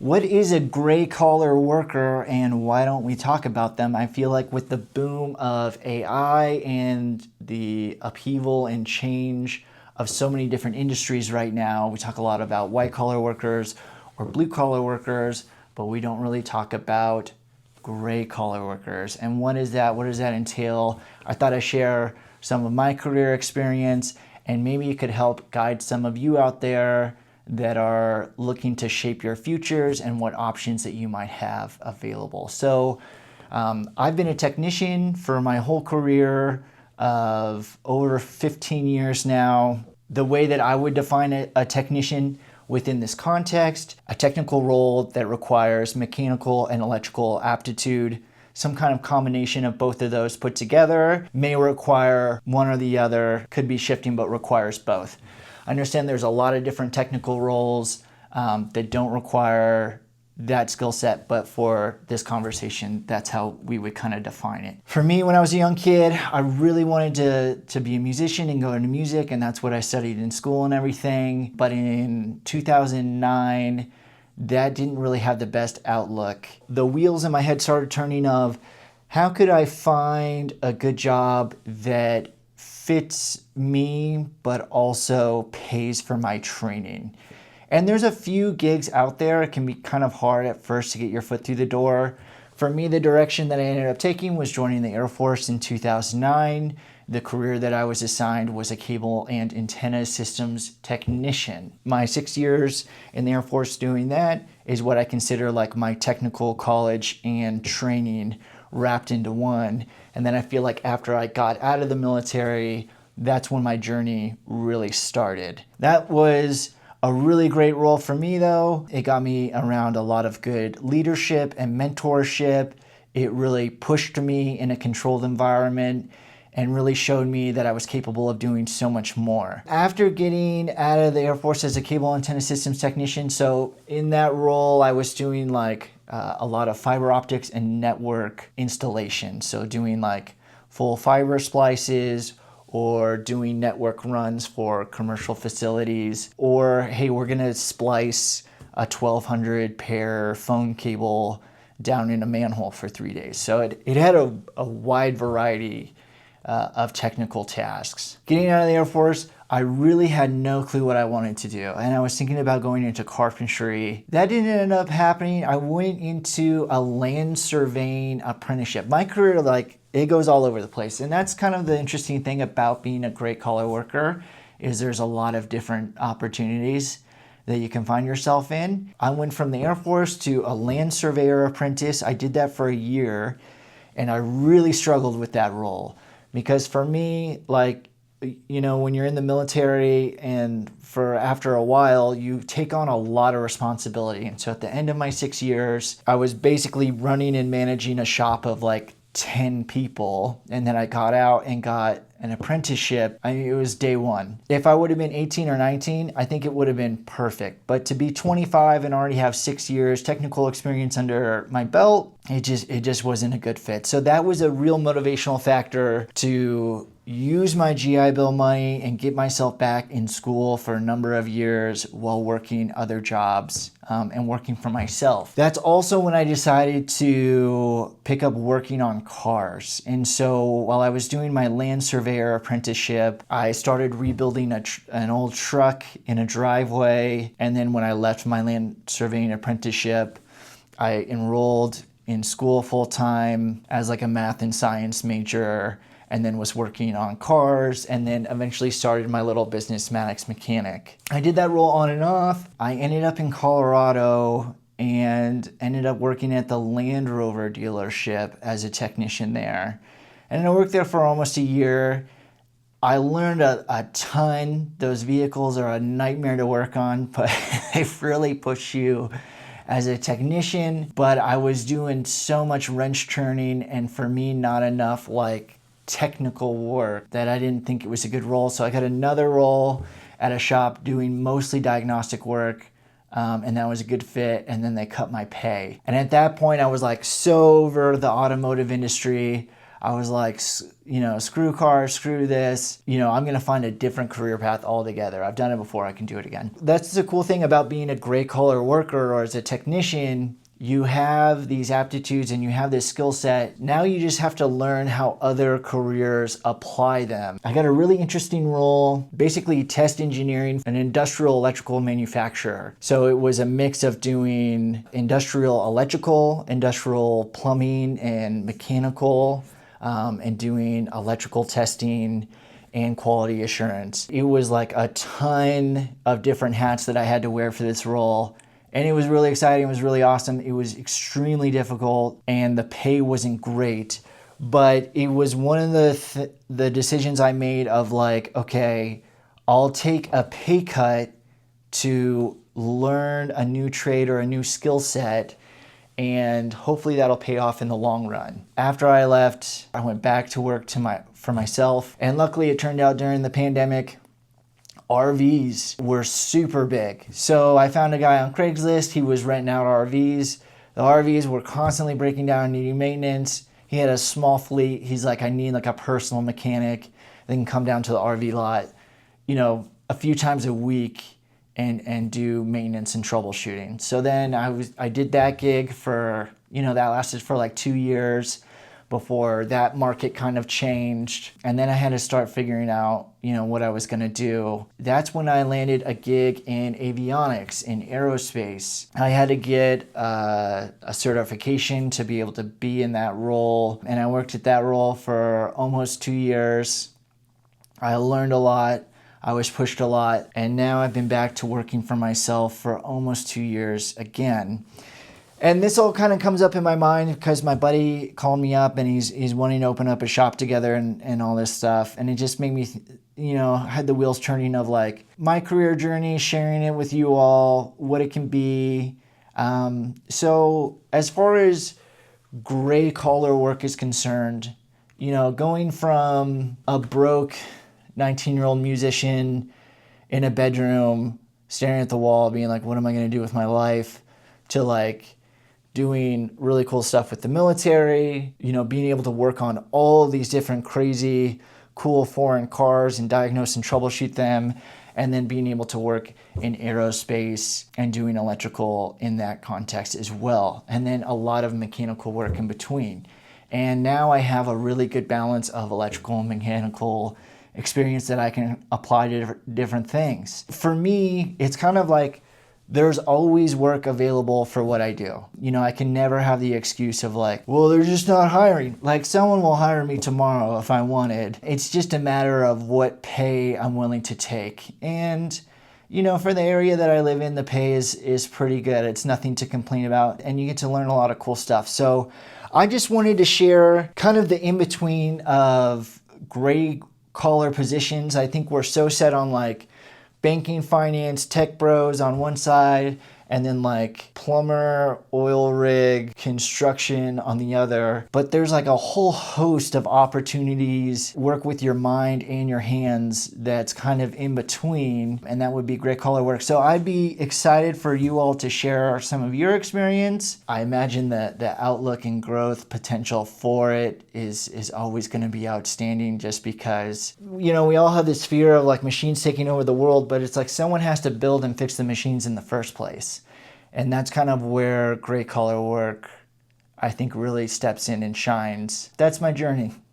What is a gray collar worker and why don't we talk about them? I feel like with the boom of AI and the upheaval and change of so many different industries right now, we talk a lot about white collar workers or blue collar workers, but we don't really talk about gray collar workers. And what is that? What does that entail? I thought I'd share some of my career experience and maybe it could help guide some of you out there that are looking to shape your futures and what options that you might have available. So I've been a technician for my whole career of over 15 years now. The way that I would define a technician within this context, a technical role that requires mechanical and electrical aptitude. Some kind of combination of both of those put together may require one or the other, could be shifting, but requires both. I understand there's a lot of different technical roles that don't require that skill set, but for this conversation, that's how we would kind of define it. For me, when I was a young kid, I really wanted to be a musician and go into music, and that's what I studied in school and everything. But in 2009, that didn't really have the best outlook. The wheels in my head started turning of how could I find a good job that fits me, but also pays for my training. And there's a few gigs out there. It can be kind of hard at first to get your foot through the door. For me, the direction that I ended up taking was joining the Air Force in 2009. The career that I was assigned was a cable and antenna systems technician. My 6 years in the Air Force doing that is what I consider like my technical college and training wrapped into one. And then I feel like after I got out of the military, that's when my journey really started. That was a really great role for me though. It got me around a lot of good leadership and mentorship. It really pushed me in a controlled environment and really showed me that I was capable of doing so much more. After getting out of the Air Force as a cable antenna systems technician, so in that role, I was doing like a lot of fiber optics and network installation. So doing like full fiber splices or doing network runs for commercial facilities, or hey, we're gonna splice a 1200 pair phone cable down in a manhole for 3 days. So it had a wide variety of technical tasks. Getting out of the Air Force, I really had no clue what I wanted to do. And I was thinking about going into carpentry. That didn't end up happening. I went into a land surveying apprenticeship. My career, like, it goes all over the place. And that's kind of the interesting thing about being a gray collar worker is there's a lot of different opportunities that you can find yourself in. I went from the Air Force to a land surveyor apprentice. I did that for a year and I really struggled with that role. Because for me, like, you know, when you're in the military and for after a while, you take on a lot of responsibility. And so at the end of my 6 years, I was basically running and managing a shop of like 10 people. And then I got out and got an apprenticeship. I mean, it was day one. If I would have been 18 or 19, I think it would have been perfect. But to be 25 and already have 6 years technical experience under my belt, it just wasn't a good fit. So that was a real motivational factor to use my GI Bill money and get myself back in school for a number of years while working other jobs and working for myself. That's also when I decided to pick up working on cars. And so while I was doing my land surveyor apprenticeship, I started rebuilding an old truck in a driveway. And then when I left my land surveying apprenticeship, I enrolled in school full-time as like a math and science major, and then was working on cars, and then eventually started my little business, Maddox Mechanic. I did that role on and off. I ended up in Colorado and ended up working at the Land Rover dealership as a technician there. And I worked there for almost a year. I learned a ton. Those vehicles are a nightmare to work on, but they really push you as a technician. But I was doing so much wrench turning, and for me, not enough like technical work that I didn't think it was a good role. So I got another role at a shop doing mostly diagnostic work, and that was a good fit. And then they cut my pay. And at that point, I was like so over the automotive industry. I was like, screw cars, screw this. I'm going to find a different career path altogether. I've done it before. I can do it again. That's the cool thing about being a gray collar worker or as a technician. You have these aptitudes and you have this skill set. Now you just have to learn how other careers apply them. I got a really interesting role, basically test engineering, an industrial electrical manufacturer. So it was a mix of doing industrial electrical, industrial plumbing and mechanical, and doing electrical testing and quality assurance. It was like a ton of different hats that I had to wear for this role. And it was really exciting. It was really awesome. It was extremely difficult and the pay wasn't great. But it was one of the decisions I made of like, okay, I'll take a pay cut to learn a new trade or a new skill set, and hopefully that'll pay off in the long run. After I left, I went back to work for myself. And luckily it turned out during the pandemic, RVs were super big. So I found a guy on Craigslist. He was renting out RVs. The RVs were constantly breaking down, needing maintenance. He had a small fleet. He's like, I need like a personal mechanic that can come down to the RV lot, a few times a week and do maintenance and troubleshooting. So then I did that gig for, that lasted for like 2 years before that market kind of changed. And then I had to start figuring out, what I was gonna do. That's when I landed a gig in avionics, in aerospace. I had to get a certification to be able to be in that role. And I worked at that role for almost 2 years. I learned a lot. I was pushed a lot. And now I've been back to working for myself for almost 2 years again. And this all kind of comes up in my mind because my buddy called me up and he's wanting to open up a shop together and all this stuff. And it just made me, had the wheels turning of like my career journey, sharing it with you all, what it can be. So as far as gray collar work is concerned, going from a broke 19-year-old musician in a bedroom, staring at the wall, being like, what am I going to do with my life? To like doing really cool stuff with the military, being able to work on all these different crazy, cool foreign cars and diagnose and troubleshoot them, and then being able to work in aerospace and doing electrical in that context as well. And then a lot of mechanical work in between. And now I have a really good balance of electrical and mechanical experience that I can apply to different things. For me, it's kind of like, there's always work available for what I do. I can never have the excuse of like, well, they're just not hiring. Like someone will hire me tomorrow if I wanted. It's just a matter of what pay I'm willing to take. And, for the area that I live in, the pay is pretty good. It's nothing to complain about. And you get to learn a lot of cool stuff. So I just wanted to share kind of the in-between of gray collar positions. I think we're so set on like banking, finance, tech bros on one side, and then like plumber, oil rig, construction on the other. But there's like a whole host of opportunities, work with your mind and your hands that's kind of in between, and that would be gray collar work. So I'd be excited for you all to share some of your experience. I imagine that the outlook and growth potential for it is always going to be outstanding, just because, we all have this fear of like machines taking over the world, but it's like someone has to build and fix the machines in the first place. And that's kind of where gray collar work, I think, really steps in and shines. That's my journey.